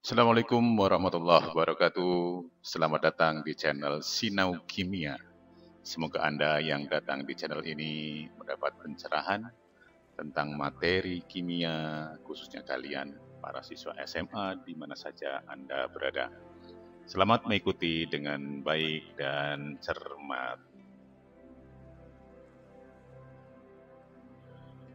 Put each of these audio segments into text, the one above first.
Assalamualaikum warahmatullahi wabarakatuh. Selamat datang di channel Sinau Kimia. Semoga Anda yang datang di channel ini mendapat pencerahan tentang materi kimia, khususnya kalian para siswa SMA di mana saja Anda berada. Selamat mengikuti dengan baik dan cermat.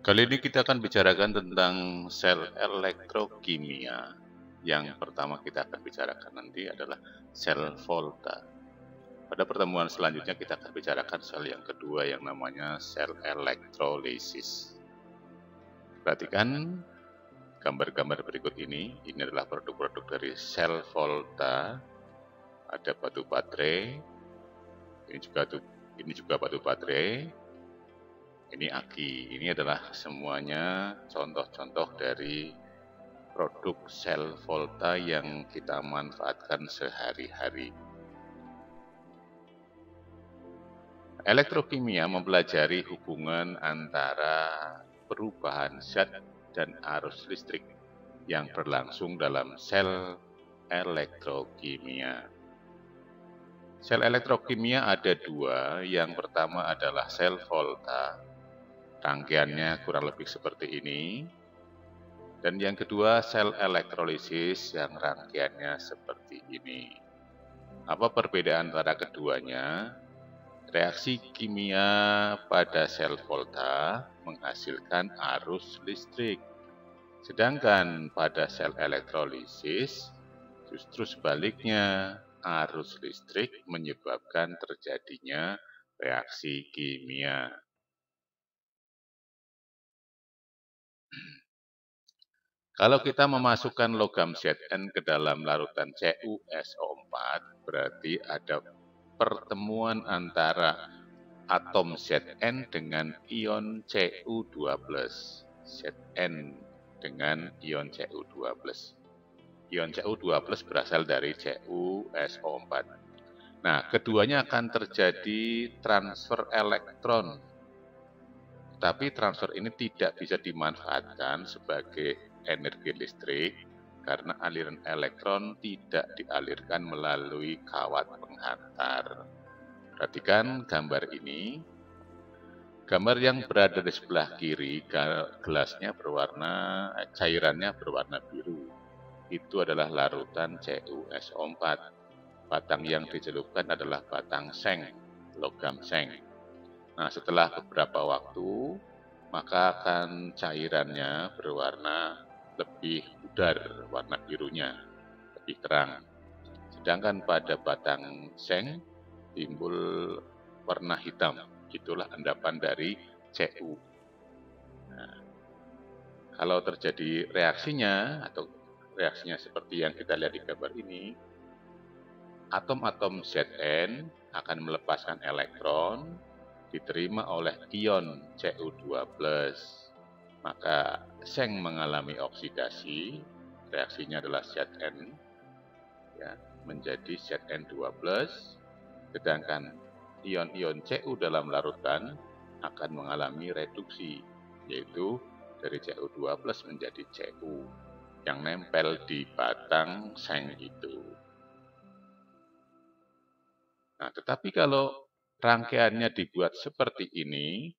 Kali ini kita akan bicarakan tentang sel elektrokimia. Yang pertama kita akan bicarakan nanti adalah sel volta. Pada pertemuan selanjutnya kita akan bicarakan sel yang kedua yang namanya sel elektrolisis. Perhatikan gambar-gambar berikut ini. Ini adalah produk-produk dari sel volta. Ada batu baterai. Ini juga batu baterai. Ini aki. Ini adalah semuanya contoh-contoh dari produk sel volta yang kita manfaatkan sehari-hari. Elektrokimia mempelajari hubungan antara perubahan zat dan arus listrik yang berlangsung dalam sel elektrokimia. Sel elektrokimia ada dua. Yang pertama adalah sel volta. Rangkaiannya kurang lebih seperti ini. Dan yang kedua, sel elektrolisis yang rangkaiannya seperti ini. Apa perbedaan antara keduanya? Reaksi kimia pada sel volta menghasilkan arus listrik. Sedangkan pada sel elektrolisis, justru sebaliknya, arus listrik menyebabkan terjadinya reaksi kimia. Kalau kita memasukkan logam Zn ke dalam larutan CuSO4, berarti ada pertemuan antara atom Zn dengan ion Cu2+. Zn dengan ion Cu2+. Ion Cu2+ berasal dari CuSO4. Nah, keduanya akan terjadi transfer elektron. Tapi transfer ini tidak bisa dimanfaatkan sebagai energi listrik karena aliran elektron tidak dialirkan melalui kawat penghantar. Perhatikan gambar ini. Gambar yang berada di sebelah kiri, gelasnya cairannya berwarna biru. Itu adalah larutan CuSO4. Batang yang dicelupkan adalah batang seng, logam seng. Nah, setelah beberapa waktu, maka akan cairannya berwarna lebih pudar, warna birunya lebih terang. Sedangkan pada batang seng timbul warna hitam. Itulah endapan dari Cu. Nah, kalau terjadi reaksinya atau reaksinya seperti yang kita lihat di gambar ini, atom-atom Zn akan melepaskan elektron diterima oleh ion Cu2+. Maka seng mengalami oksidasi, reaksinya adalah Zn menjadi Zn2+, sedangkan ion-ion Cu dalam larutan akan mengalami reduksi, yaitu dari Cu2+ menjadi Cu yang nempel di batang seng itu. Nah, tetapi kalau rangkaiannya dibuat seperti ini,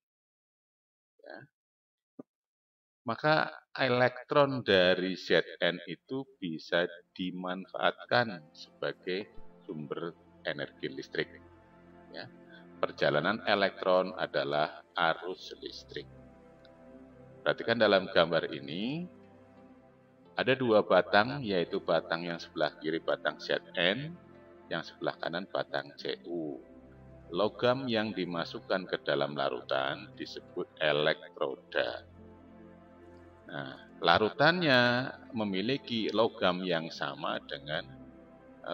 maka elektron dari Zn itu bisa dimanfaatkan sebagai sumber energi listrik. Perjalanan elektron adalah arus listrik. Perhatikan dalam gambar ini, ada dua batang, yaitu batang yang sebelah kiri batang Zn, yang sebelah kanan batang Cu. Logam yang dimasukkan ke dalam larutan disebut elektroda. Nah, larutannya memiliki logam yang sama dengan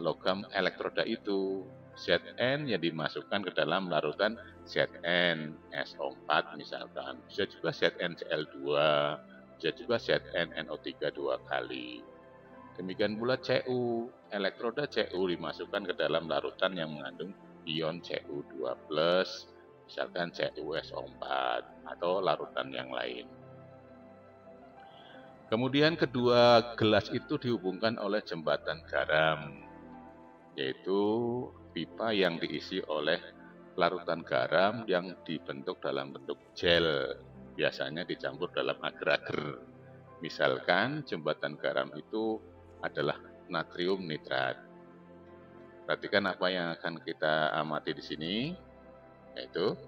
logam elektroda itu. Zn yang dimasukkan ke dalam larutan ZnSO4 misalkan. Bisa juga ZnCl2, bisa juga ZnNO3 dua kali. Demikian pula Cu, elektroda Cu dimasukkan ke dalam larutan yang mengandung ion Cu2+, misalkan CuSO4 atau larutan yang lain. Kemudian kedua gelas itu dihubungkan oleh jembatan garam, yaitu pipa yang diisi oleh larutan garam yang dibentuk dalam bentuk gel, biasanya dicampur dalam agar-agar. Misalkan jembatan garam itu adalah natrium nitrat. Perhatikan apa yang akan kita amati di sini, yaitu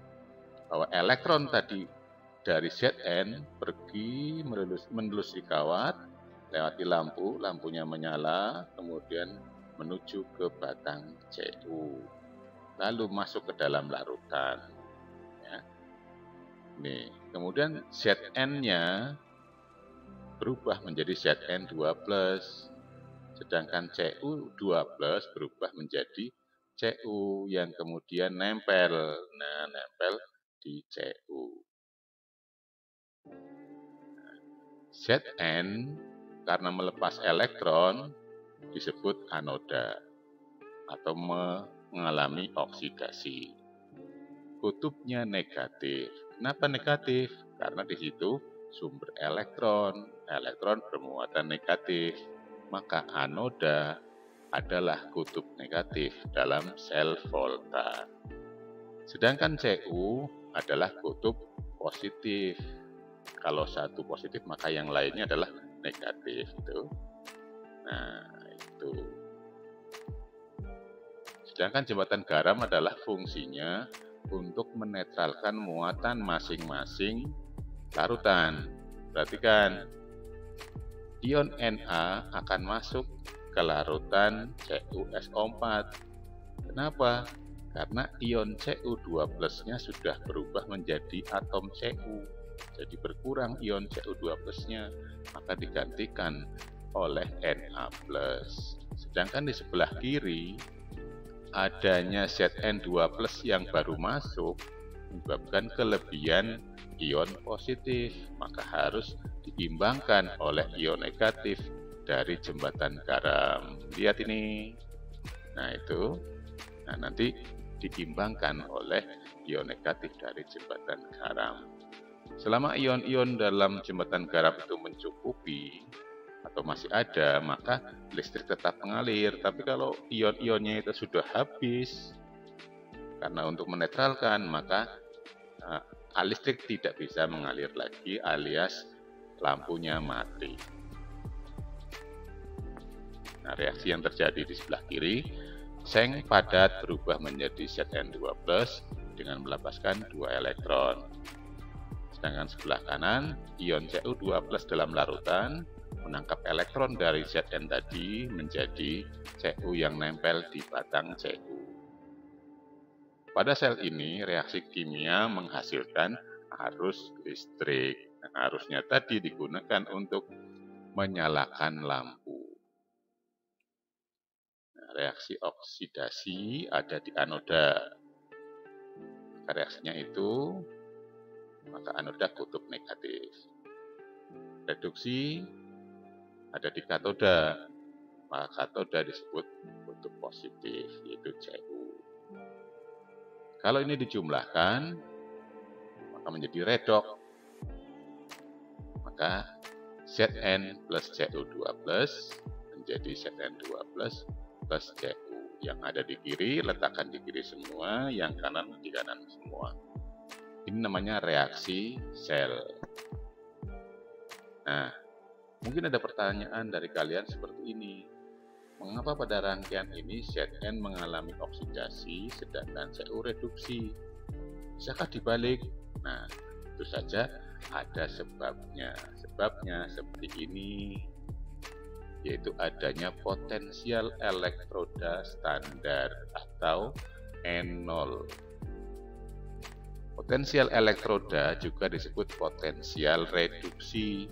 bahwa elektron tadi dari Zn pergi menelusuri kawat, lewati lampu, lampunya menyala, kemudian menuju ke batang Cu, lalu masuk ke dalam larutan. Ya. Nih, kemudian Zn-nya berubah menjadi Zn2+, sedangkan Cu2+ berubah menjadi Cu yang kemudian nempel. Nah, nempel di Cu. Zn karena melepas elektron disebut anoda atau mengalami oksidasi. Kutubnya negatif. Kenapa negatif? Karena di situ sumber elektron. Elektron bermuatan negatif. Maka anoda adalah kutub negatif dalam sel volta. Sedangkan Cu adalah kutub positif. Kalau satu positif, maka yang lainnya adalah negatif. Nah, itu. Sedangkan jembatan garam adalah fungsinya untuk menetralkan muatan masing-masing larutan. Perhatikan, ion Na akan masuk ke larutan CuSO4. Kenapa? Karena ion Cu2+-nya sudah berubah menjadi atom Cu. Jadi berkurang ion Cu2+-nya, maka digantikan oleh Na+. Sedangkan di sebelah kiri, adanya Zn2+ yang baru masuk menyebabkan kelebihan ion positif, maka harus diimbangkan oleh ion negatif dari jembatan garam. Lihat ini. Nah, itu. Nah, nanti diimbangkan oleh ion negatif dari jembatan garam. Selama ion-ion dalam jembatan garam itu mencukupi atau masih ada, maka listrik tetap mengalir. Tapi kalau ion-ionnya itu sudah habis, karena untuk menetralkan, maka listrik tidak bisa mengalir lagi, alias lampunya mati. Nah, reaksi yang terjadi di sebelah kiri, seng padat berubah menjadi Zn2+ dengan melepaskan 2 elektron. Sedangkan sebelah kanan, ion Cu2+ dalam larutan menangkap elektron dari Zn tadi menjadi Cu yang nempel di batang Cu. Pada sel ini, reaksi kimia menghasilkan arus listrik. Nah, arusnya tadi digunakan untuk menyalakan lampu. Nah, reaksi oksidasi ada di anoda. Reaksinya itu, maka anoda kutub negatif. Reduksi ada di katoda, maka katoda disebut kutub positif, yaitu Cu. Kalau ini dijumlahkan, maka menjadi redok. Maka Zn plus Cu2+ menjadi Zn2+ plus Cu. Yang ada di kiri, letakkan di kiri semua, yang kanan di kanan semua. Ini namanya reaksi sel. Nah, mungkin ada pertanyaan dari kalian seperti ini. Mengapa pada rangkaian ini Zn mengalami oksidasi sedangkan Cu reduksi? Bisakah dibalik? Nah, itu saja ada sebabnya. Sebabnya seperti ini, yaitu adanya potensial elektroda standar atau N0. Potensial elektroda juga disebut potensial reduksi.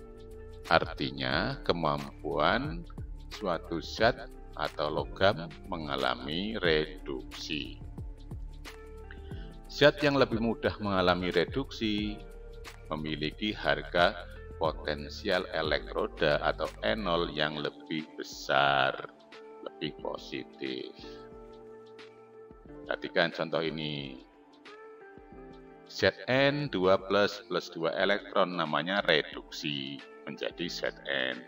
Artinya kemampuan suatu zat atau logam mengalami reduksi. Zat yang lebih mudah mengalami reduksi memiliki harga potensial elektroda atau N0 yang lebih besar, lebih positif. Perhatikan contoh ini. Zn2+ plus 2 elektron namanya reduksi. menjadi Zn.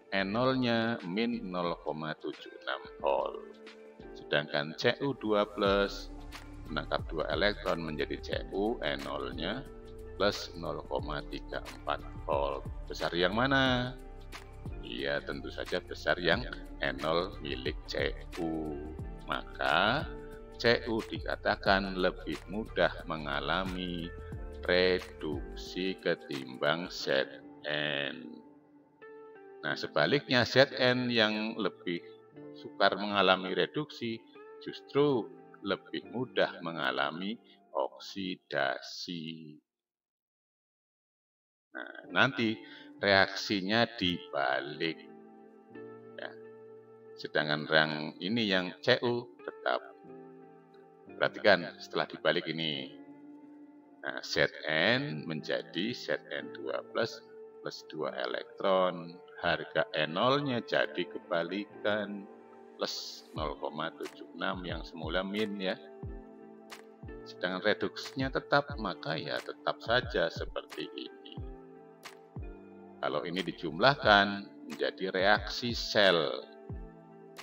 N0-nya min 0,76 volt. Sedangkan Cu2 plus menangkap 2 elektron menjadi Cu, N0-nya plus 0,34 volt. Besar yang mana? Iya, tentu saja besar yang N0 milik Cu. Maka Cu dikatakan lebih mudah mengalami reduksi ketimbang Zn. Nah, sebaliknya Zn yang lebih sukar mengalami reduksi justru lebih mudah mengalami oksidasi. Nah, nanti reaksinya dibalik. Ya. Sedangkan yang ini yang Cu tetap. Perhatikan setelah dibalik ini. Nah, Zn menjadi Zn2 plus 2 elektron. Harga N0-nya jadi kebalikan plus 0,76 yang semula min ya. Sedangkan reduksinya tetap, maka ya tetap saja seperti ini. Kalau ini dijumlahkan menjadi reaksi sel.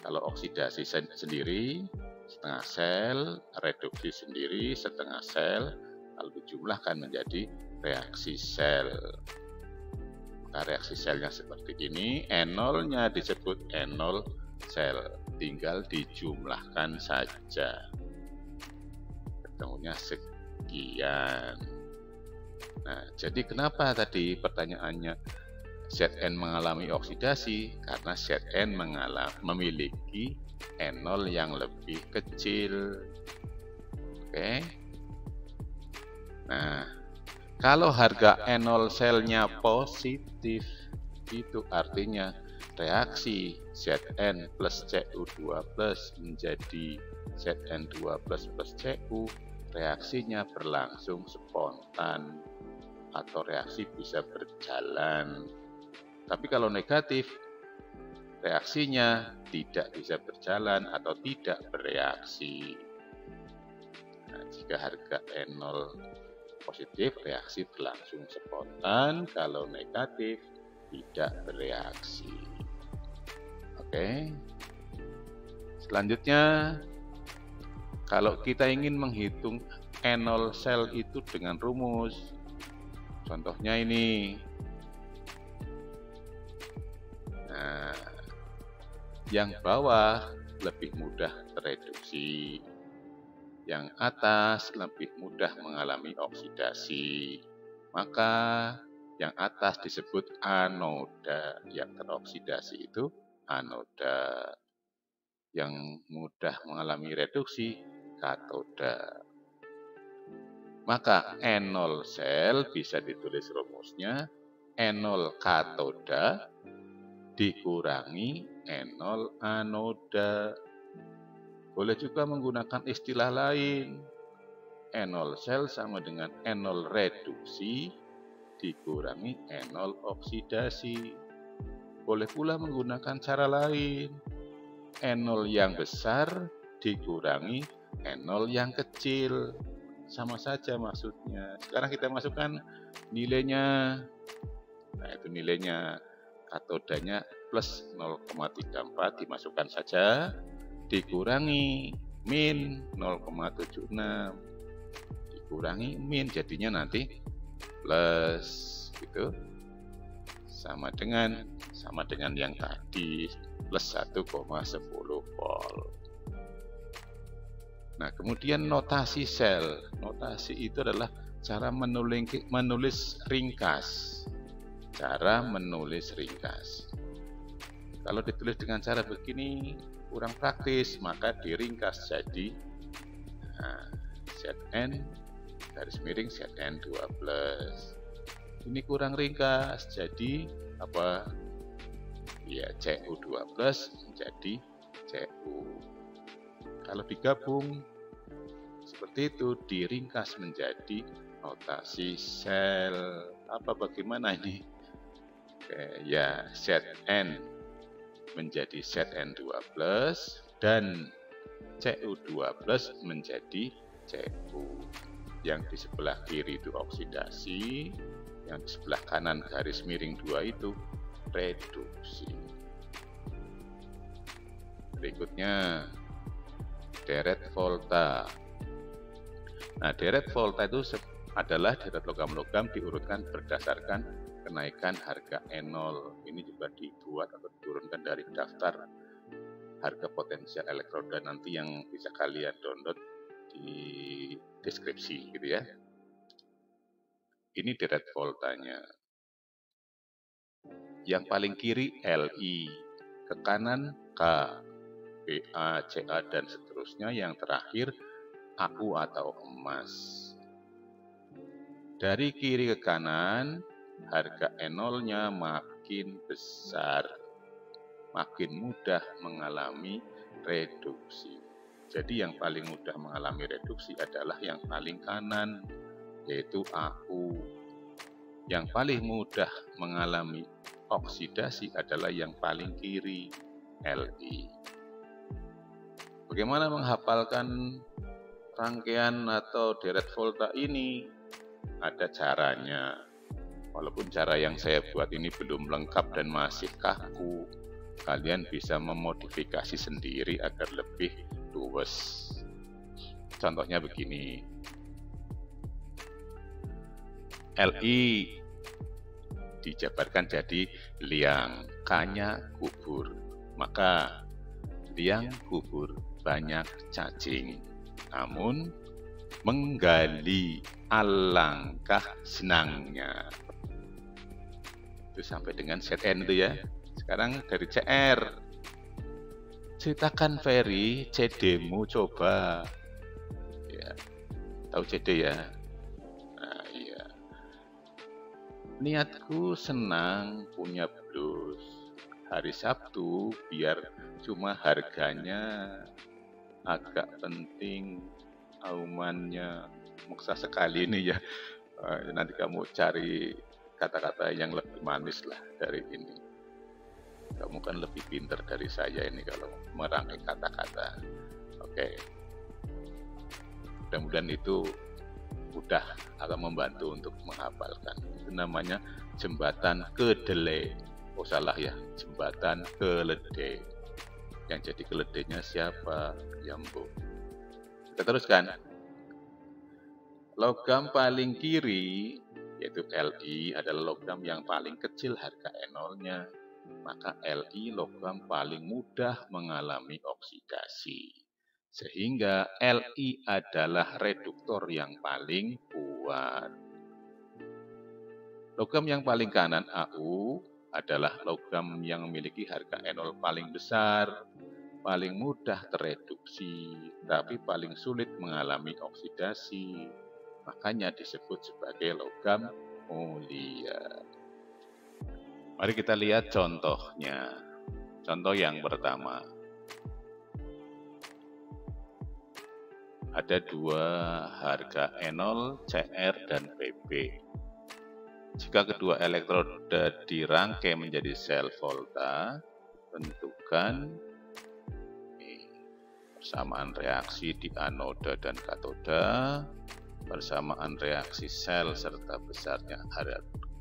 Kalau oksidasi sendiri setengah sel, reduksi sendiri setengah sel, kalau dijumlahkan menjadi reaksi sel. Maka reaksi selnya seperti ini, N0-nya disebut N0 sel, tinggal dijumlahkan saja. Ketemunya sekian. Nah, jadi kenapa tadi pertanyaannya Zn mengalami oksidasi? Karena Zn memiliki N0 yang lebih kecil. Oke. Nah, kalau harga N0 selnya positif, itu artinya reaksi Zn plus Cu2 plus menjadi Zn2 plus Cu, reaksinya berlangsung spontan atau reaksi bisa berjalan. Tapi kalau negatif, reaksinya tidak bisa berjalan atau tidak bereaksi. Nah, jika harga N0 positif, reaksi berlangsung spontan. Kalau negatif, tidak bereaksi. Oke. Selanjutnya, kalau kita ingin menghitung N0 sel itu dengan rumus, contohnya ini. Nah, yang bawah lebih mudah tereduksi. Yang atas lebih mudah mengalami oksidasi. Maka yang atas disebut anoda, yang teroksidasi itu anoda. Yang mudah mengalami reduksi katoda. Maka N0 sel bisa ditulis rumusnya N0 katoda dikurangi N0 anoda. Boleh juga menggunakan istilah lain. N0 sel sama dengan N0 reduksi dikurangi N0 oksidasi. Boleh pula menggunakan cara lain. N0 yang besar dikurangi N0 yang kecil. Sama saja maksudnya. Sekarang kita masukkan nilainya. Nah, itu nilainya. Katodanya plus 0,34 dimasukkan saja. Dikurangi min 0,76 dikurangi min, jadinya nanti plus gitu sama dengan yang tadi plus 1,10 volt. Nah, kemudian notasi sel. Notasi itu adalah cara menulis ringkas. Cara menulis ringkas. Kalau ditulis dengan cara begini kurang praktis, maka diringkas jadi Zn garis miring Zn2 plus. Ini kurang ringkas, jadi apa? Ya, Cu2 plus menjadi Cu. Kalau digabung seperti itu, diringkas menjadi notasi sel. Bagaimana ini? Oke, ya, Zn menjadi Zn2 plus dan Cu2 plus menjadi Cu. Yang di sebelah kiri itu oksidasi, yang di sebelah kanan garis miring 2 itu reduksi. Berikutnya deret volta. Nah, deret volta itu adalah deret logam-logam diurutkan berdasarkan kenaikan harga E0. Ini juga dibuat atau diturunkan dari daftar harga potensial elektroda nanti yang bisa kalian download di deskripsi gitu ya. Ini deret voltanya. Yang paling kiri Li, ke kanan K, PA, CA dan seterusnya. Yang terakhir AU atau emas. Dari kiri ke kanan, harga E0-nya makin besar, makin mudah mengalami reduksi. Jadi yang paling mudah mengalami reduksi adalah yang paling kanan, yaitu AU. Yang paling mudah mengalami oksidasi adalah yang paling kiri, Li. Bagaimana menghafalkan rangkaian atau deret volta ini? Ada caranya. Walaupun cara yang saya buat ini belum lengkap dan masih kaku, kalian bisa memodifikasi sendiri agar lebih luwes. Contohnya begini. Li dijabarkan jadi liang, K-nya kubur. Maka liang kubur banyak cacing, namun menggali alangkah senangnya. Itu sampai dengan ZN itu ya. Sekarang dari CR. Ceritakan Ferry, CD-mu coba. Ya, tahu CD ya? Nah, iya. Niatku senang punya blues. Hari Sabtu biar cuma harganya agak penting, aumannya muksa sekali ini ya. Nanti kamu cari kata-kata yang lebih manis lah dari ini. Kamu kan lebih pintar dari saya ini kalau merangkai kata-kata. Oke. Mudah-mudahan itu mudah akan membantu untuk menghafalkan. Itu namanya jembatan kedelai. Oh salah ya, jembatan keledai. Yang jadi keledainya siapa? Yambo. Kita teruskan. Logam paling kiri, yaitu Li, adalah logam yang paling kecil harga E0-nya. Maka Li logam paling mudah mengalami oksidasi. Sehingga Li adalah reduktor yang paling kuat. Logam yang paling kanan AU adalah logam yang memiliki harga E0 paling besar, paling mudah tereduksi, tapi paling sulit mengalami oksidasi. Makanya disebut sebagai logam mulia. Mari kita lihat contohnya. Contoh yang pertama. Ada dua harga E0, CR, dan PP. Jika kedua elektroda dirangkai menjadi sel volta, tentukan persamaan reaksi di anoda dan katoda, persamaan reaksi sel serta besarnya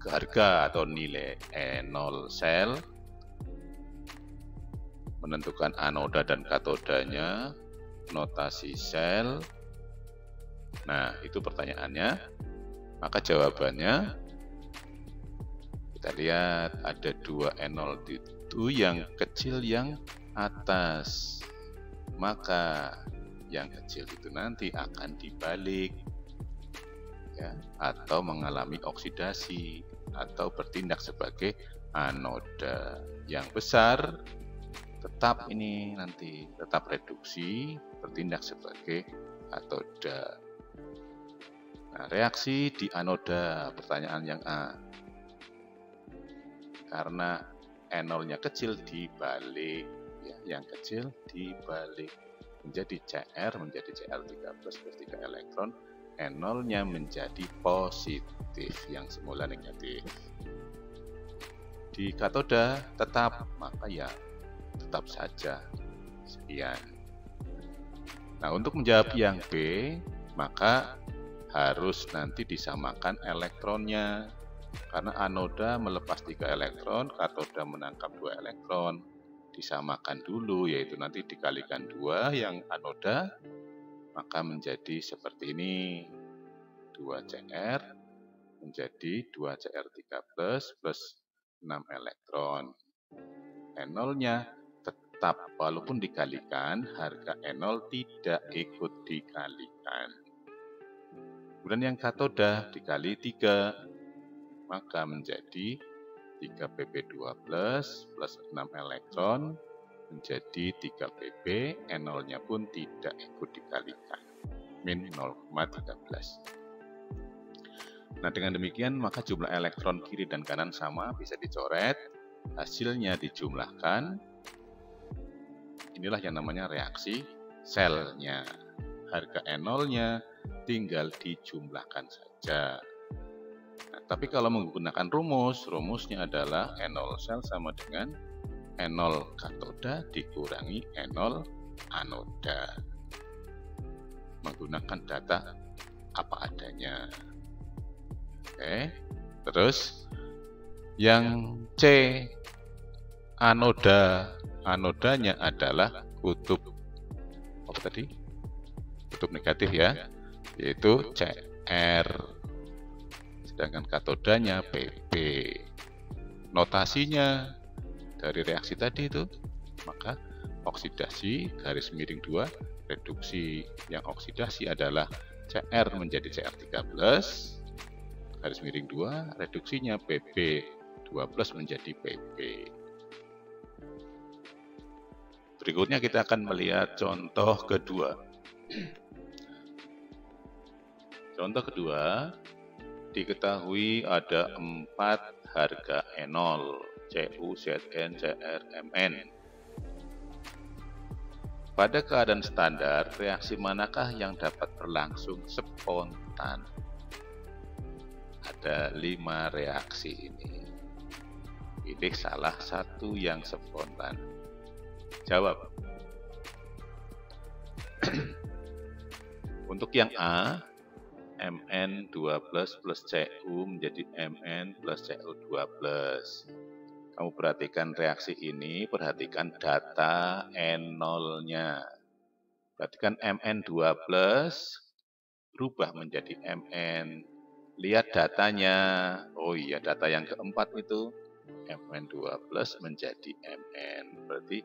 harga atau nilai E0 sel, menentukan anoda dan katodanya, notasi sel. Nah, itu pertanyaannya. Maka jawabannya kita lihat ada dua E0 itu yang kecil yang atas. Maka yang kecil itu nanti akan dibalik ya, atau mengalami oksidasi atau bertindak sebagai anoda. Yang besar tetap ini nanti tetap reduksi, bertindak sebagai katoda. Nah, reaksi di anoda, pertanyaan yang A. Karena E0-nya kecil dibalik, ya, yang kecil dibalik menjadi CR, menjadi Cl3+ plus 3 elektron, E0-nya menjadi positif, yang semula negatif. Di katoda tetap, maka ya tetap saja. Sekian. Nah, untuk menjawab yang B, maka harus nanti disamakan elektronnya. Karena anoda melepas 3 elektron, katoda menangkap 2 elektron. Disamakan dulu, yaitu nanti dikalikan 2 yang anoda, maka menjadi seperti ini. 2Cr menjadi 2Cr3 plus 6 elektron. N0-nya tetap, walaupun dikalikan, harga N0 tidak ikut dikalikan. Kemudian yang katoda dikali 3, maka menjadi 3Pp2 plus 6 elektron, menjadi 3Pp, N0-nya pun tidak ikut dikalikan, min 0,13. Nah, dengan demikian maka jumlah elektron kiri dan kanan sama, bisa dicoret, hasilnya dijumlahkan. Inilah yang namanya reaksi selnya. Harga N0-nya tinggal dijumlahkan saja. Nah, tapi kalau menggunakan rumusnya adalah N0 sel sama dengan N0 katoda dikurangi N0 anoda. Menggunakan data apa adanya. Oke, terus yang C, anodanya adalah kutub apa tadi? Kutub negatif ya, yaitu Cr. Sedangkan katodanya Pp. Notasinya dari reaksi tadi itu, maka oksidasi garis miring 2, reduksi. Yang oksidasi adalah Cr menjadi Cr3+, garis miring 2, reduksinya Pp 2+ menjadi Pp. Berikutnya kita akan melihat contoh kedua. Contoh kedua, diketahui ada 4 harga N0, Cu, Zn, Cr, Mn. Pada keadaan standar, reaksi manakah yang dapat berlangsung spontan? Ada 5 reaksi ini. Pilih salah satu yang spontan. Jawab. Untuk yang A, Mn2+ plus Cu menjadi Mn plus Cu2+. Kamu perhatikan reaksi ini, perhatikan data N0-nya. Perhatikan Mn2+ berubah menjadi Mn. Lihat datanya. Oh iya, data yang keempat itu Mn2+ menjadi Mn. Berarti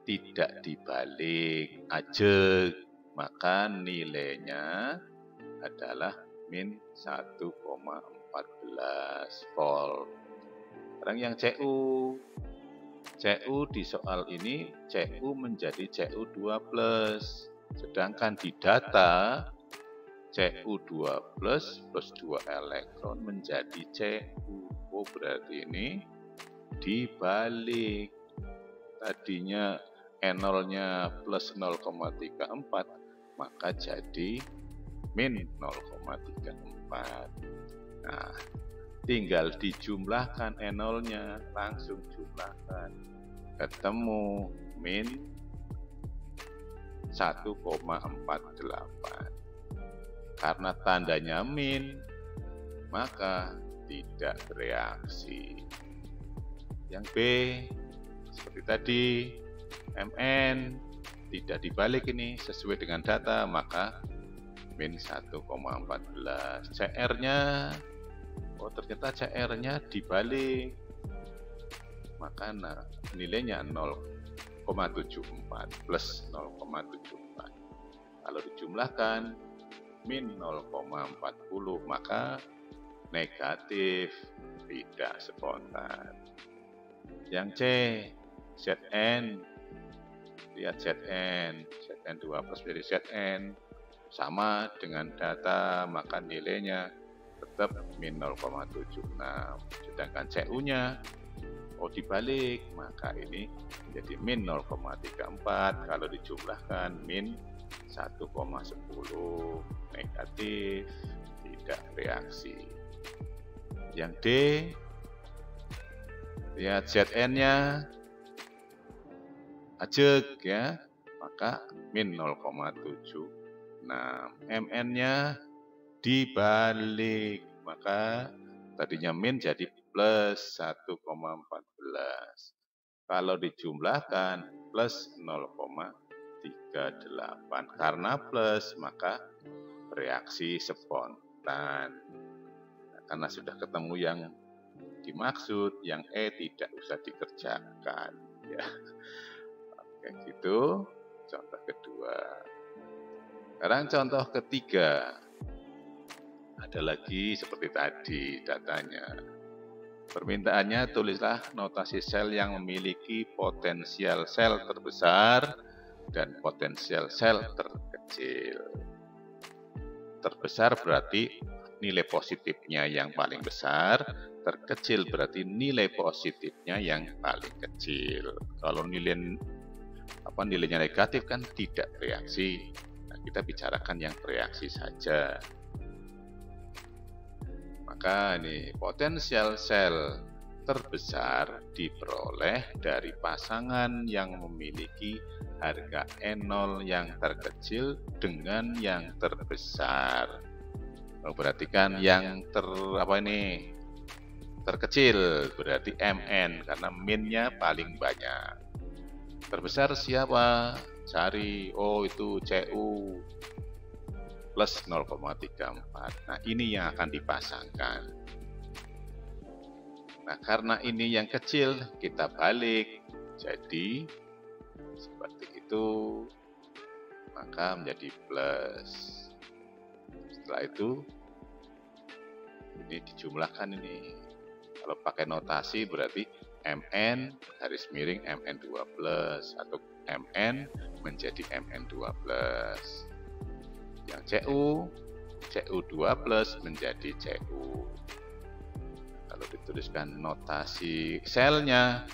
tidak dibalik, ajeg. Maka nilainya adalah min 1,14 volt. Sekarang yang Cu di soal ini Cu menjadi Cu2+. Sedangkan di data Cu2+ plus 2 elektron menjadi Cu. Oh, berarti ini dibalik. Tadinya N0-nya plus 0,34, maka jadi min 0,34. Nah, tinggal dijumlahkan N0-nya, langsung jumlahkan. Ketemu min 1,48. Karena tandanya min, maka tidak bereaksi. Yang B, seperti tadi, Mn tidak dibalik ini, sesuai dengan data, maka min 1,14. Cr-nya, oh ternyata Cr-nya dibalik, maka nilainya 0,74 plus 0,74. Kalau dijumlahkan min 0,40, maka negatif, tidak spontan. Yang C, Zn, lihat Zn2+ dari Zn sama dengan data, maka nilainya tetap min 0,76. Sedangkan Cu-nya dibalik, maka ini menjadi min 0,34. Kalau dijumlahkan min 1,10, negatif, tidak reaksi. Yang D, lihat Zn-nya ajeg ya, maka min 0,76. Mn-nya dibalik, maka Tadinya min jadi plus 1,14. Kalau dijumlahkan plus 0,38. Karena plus maka reaksi spontan. Nah, karena sudah ketemu yang dimaksud, yang E tidak usah dikerjakan. Ya. Oke, gitu. Contoh kedua. Sekarang contoh ketiga. Ada lagi seperti tadi datanya. Permintaannya tulislah notasi sel yang memiliki potensial sel terbesar dan potensial sel terkecil. Terbesar berarti nilai positifnya yang paling besar, terkecil berarti nilai positifnya yang paling kecil. Kalau nilainya negatif kan tidak bereaksi. Nah, kita bicarakan yang bereaksi saja. Maka ini potensial sel terbesar diperoleh dari pasangan yang memiliki harga E0 yang terkecil dengan yang terbesar. Perhatikan yang terkecil berarti MN karena minnya paling banyak. Terbesar siapa? Cari, itu CU plus 0,34. Nah, ini yang akan dipasangkan. Nah, karena ini yang kecil, kita balik. Jadi, seperti itu, maka menjadi plus. Setelah itu, ini dijumlahkan ini. Kalau pakai notasi berarti MN garis miring MN2 plus atau MN menjadi MN2 plus. Yang CU2 plus menjadi CU. Kalau dituliskan notasi selnya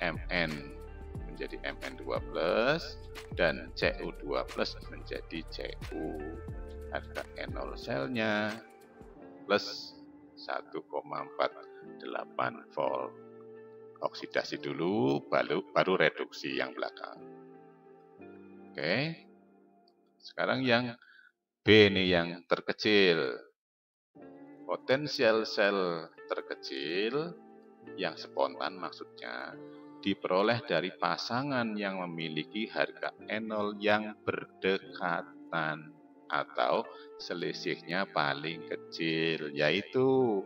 MN menjadi MN2 plus dan CU2 plus menjadi CU. Harga E0 selnya plus 1,48 volt. Oksidasi dulu, baru reduksi yang belakang. Oke. Sekarang yang B ini yang terkecil. Potensial sel terkecil yang spontan maksudnya diperoleh dari pasangan yang memiliki harga E0 yang berdekatan atau selisihnya paling kecil, yaitu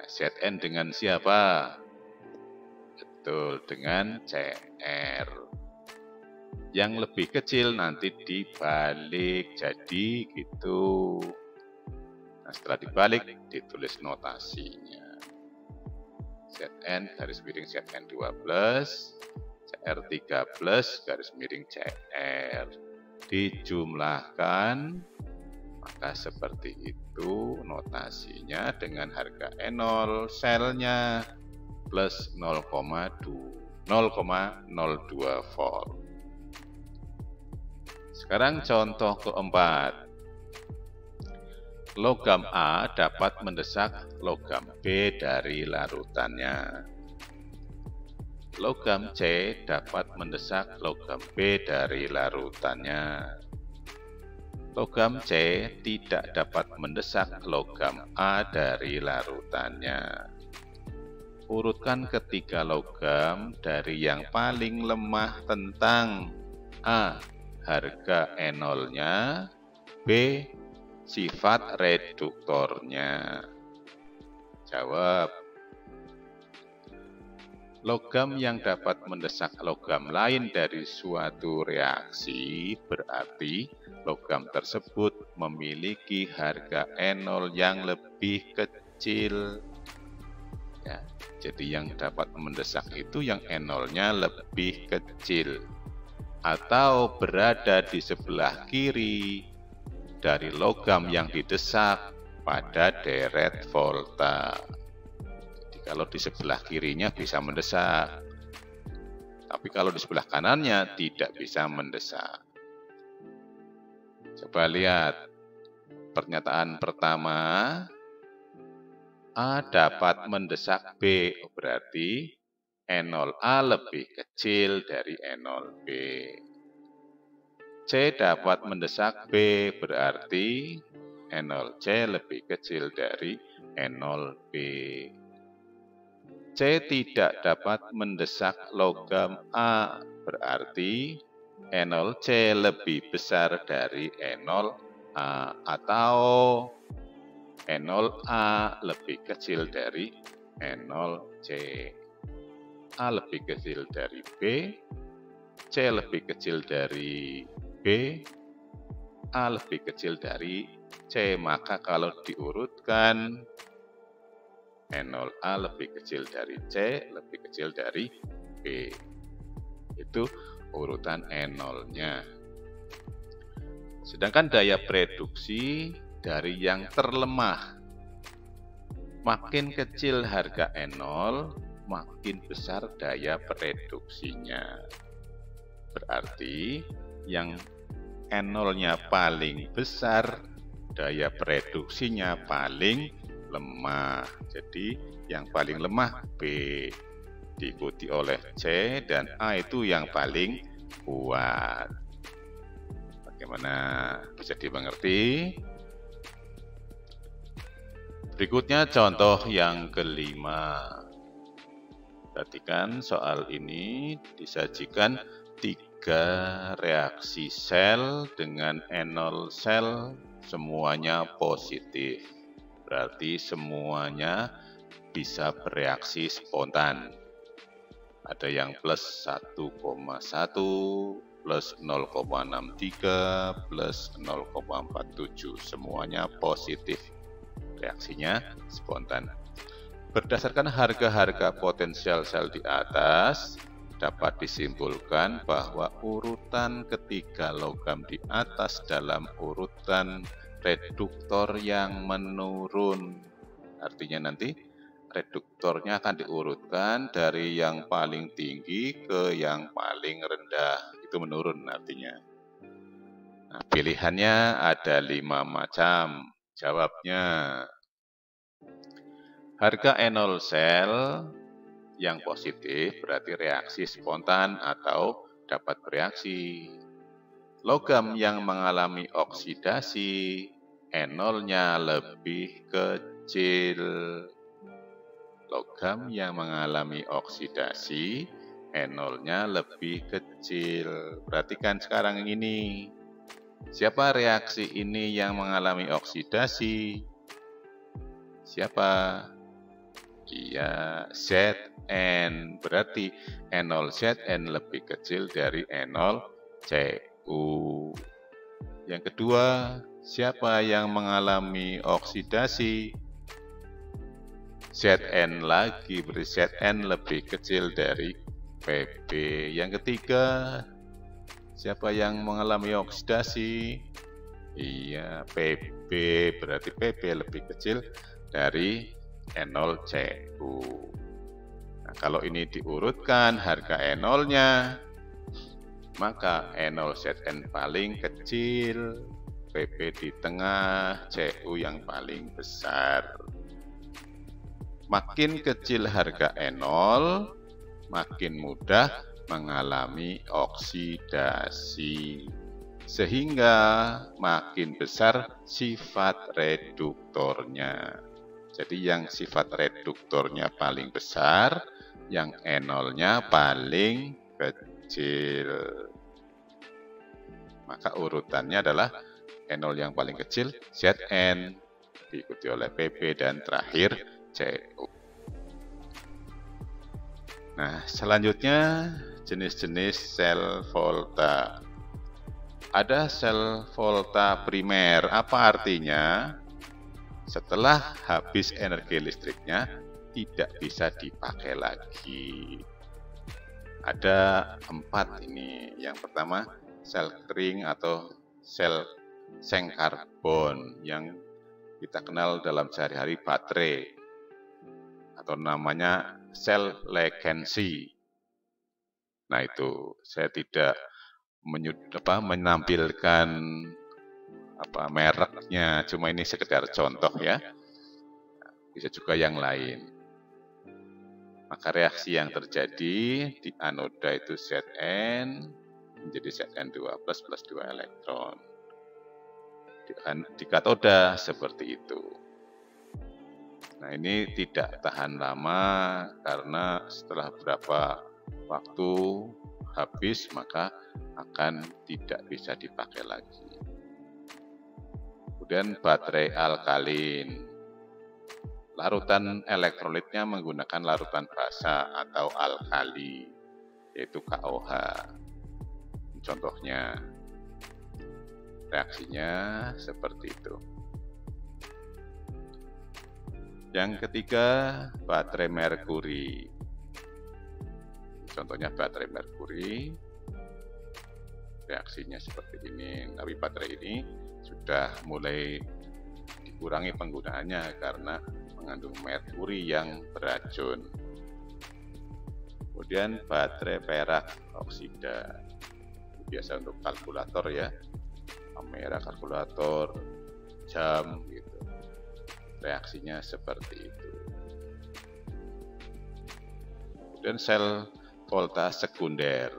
Zn dengan siapa? Betul, dengan Cr. Yang lebih kecil nanti dibalik, jadi gitu. Nah, setelah dibalik, ditulis notasinya. Zn garis miring Zn2 plus, Cr3 plus garis miring Cr. Dijumlahkan, maka seperti itu notasinya dengan harga E0 selnya plus 0,02 volt. Sekarang contoh keempat. Logam A dapat mendesak logam B dari larutannya. Logam C dapat mendesak logam B dari larutannya. Logam C tidak dapat mendesak logam A dari larutannya. Urutkan ketiga logam dari yang paling lemah tentang A. Harga E0-nya, B. Sifat reduktornya. Jawab. Logam yang dapat mendesak logam lain dari suatu reaksi berarti logam tersebut memiliki harga E0 yang lebih kecil. Ya, jadi yang dapat mendesak itu yang E0-nya lebih kecil atau berada di sebelah kiri dari logam yang didesak pada deret volta. Jadi kalau di sebelah kirinya bisa mendesak, tapi kalau di sebelah kanannya tidak bisa mendesak. Coba lihat pernyataan pertama, A dapat mendesak B, berarti E0A lebih kecil dari E0B. C dapat mendesak B, berarti E0C lebih kecil dari N0B. C tidak dapat mendesak logam A, berarti N0C lebih besar dari N0A atau N0A lebih kecil dari N0C. A lebih kecil dari B, C lebih kecil dari B, A lebih kecil dari C. Maka kalau diurutkan, N0A lebih kecil dari C, lebih kecil dari B. Itu urutan N0-nya. Sedangkan daya preduksi dari yang terlemah. Makin kecil harga N0, makin besar daya preduksinya. Berarti yang N0-nya paling besar, daya preduksinya paling lemah. Jadi yang paling lemah B, diikuti oleh C, dan A itu yang paling kuat. Bagaimana, bisa dimengerti? Berikutnya contoh yang kelima. Perhatikan soal ini disajikan 3 reaksi sel dengan N0 sel semuanya positif. Berarti semuanya bisa bereaksi spontan. Ada yang plus 1,1, plus 0,63, plus 0,47. Semuanya positif. Reaksinya spontan. Berdasarkan harga-harga potensial sel di atas, dapat disimpulkan bahwa urutan ketiga logam di atas dalam urutan reduktor yang menurun. Artinya nanti reduktornya akan diurutkan dari yang paling tinggi ke yang paling rendah. Itu menurun artinya. Nah, pilihannya ada 5 macam. Jawabnya, harga N0 sel yang positif berarti reaksi spontan atau dapat bereaksi. Logam yang mengalami oksidasi, N0-nya lebih kecil. Logam yang mengalami oksidasi, N0-nya lebih kecil. Perhatikan sekarang ini. Siapa reaksi ini yang mengalami oksidasi? Siapa? Iya, Zn. Berarti N0Zn lebih kecil dari N0Cu. Yang kedua, siapa yang mengalami oksidasi? Zn lagi, berarti Zn lebih kecil dari Pb. Yang ketiga, siapa yang mengalami oksidasi? Iya, Pb, berarti Pb lebih kecil dari N0Cu. Nah, kalau ini diurutkan harga N0-nya, maka N0Zn paling kecil, Pb di tengah, Cu yang paling besar. Makin kecil harga N0, makin mudah mengalami oksidasi, sehingga makin besar sifat reduktornya. Jadi yang sifat reduktornya paling besar, yang N0-nya paling kecil. Maka urutannya adalah N0 yang paling kecil, Zn, diikuti oleh Pb, dan terakhir Cu. Nah, selanjutnya jenis-jenis sel volta. Ada sel volta primer. Apa artinya? Setelah habis energi listriknya, tidak bisa dipakai lagi. Ada 4 ini. Yang pertama, sel kering atau sel seng karbon yang kita kenal dalam sehari-hari baterai, atau namanya sel legensi. Nah, itu saya tidak menampilkan mereknya, cuma ini sekedar contoh ya. Bisa juga yang lain. Maka reaksi yang terjadi di anoda itu Zn menjadi Zn2 plus 2 elektron. Di katoda seperti itu. Nah, ini tidak tahan lama karena setelah beberapa waktu habis maka akan tidak bisa dipakai lagi. Kemudian baterai alkalin. Larutan elektrolitnya menggunakan larutan basa atau alkali, yaitu KOH. Contohnya, reaksinya seperti itu. Yang ketiga, baterai merkuri. Contohnya baterai merkuri, reaksinya seperti ini. Tapi baterai ini sudah mulai dikurangi penggunaannya karena mengandung merkuri yang beracun. Kemudian baterai perak oksida. Biasa untuk kalkulator ya, kamera kalkulator, jam gitu. Reaksinya seperti itu. Kemudian sel voltase sekunder.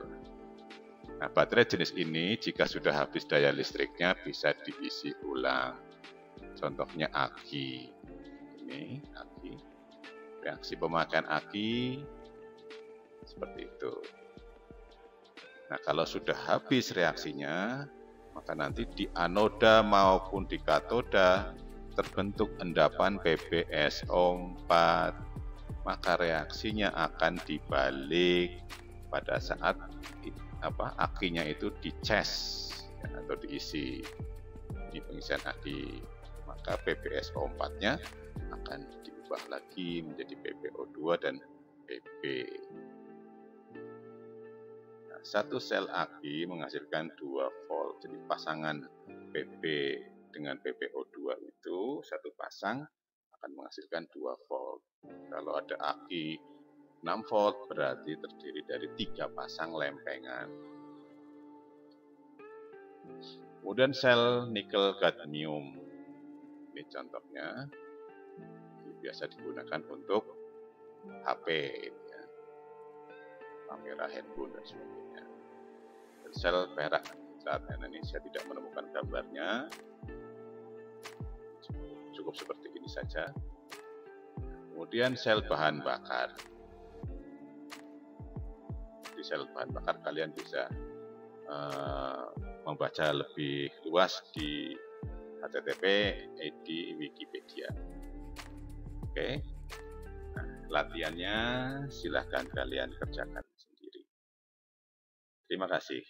Nah, baterai jenis ini jika sudah habis daya listriknya bisa diisi ulang. Contohnya aki. Ini aki. Reaksi pemakaian aki seperti itu. Nah, kalau sudah habis reaksinya, maka nanti di anoda maupun di katoda terbentuk endapan PbSO4, maka reaksinya akan dibalik pada saat akinya itu dicas ya, atau diisi. Ini pengisian aki, maka PbSO4-nya akan diubah lagi menjadi PbO2 dan Pb. Nah, satu sel aki menghasilkan 2 volt, jadi pasangan Pb dengan PbO2 itu satu pasang akan menghasilkan 2 volt. Kalau ada aki 6 volt berarti terdiri dari 3 pasang lempengan. Kemudian sel nikel kadmium. Ini contohnya biasa digunakan untuk HP, ya, kamera handphone dan sebagainya. Dan sel perak, saat ini saya tidak menemukan gambarnya. Cukup seperti ini saja. Kemudian sel bahan bakar. Di sel bahan bakar kalian bisa membaca lebih luas di http://ed Wikipedia. Oke. Nah, latihannya silahkan kalian kerjakan sendiri. Terima kasih.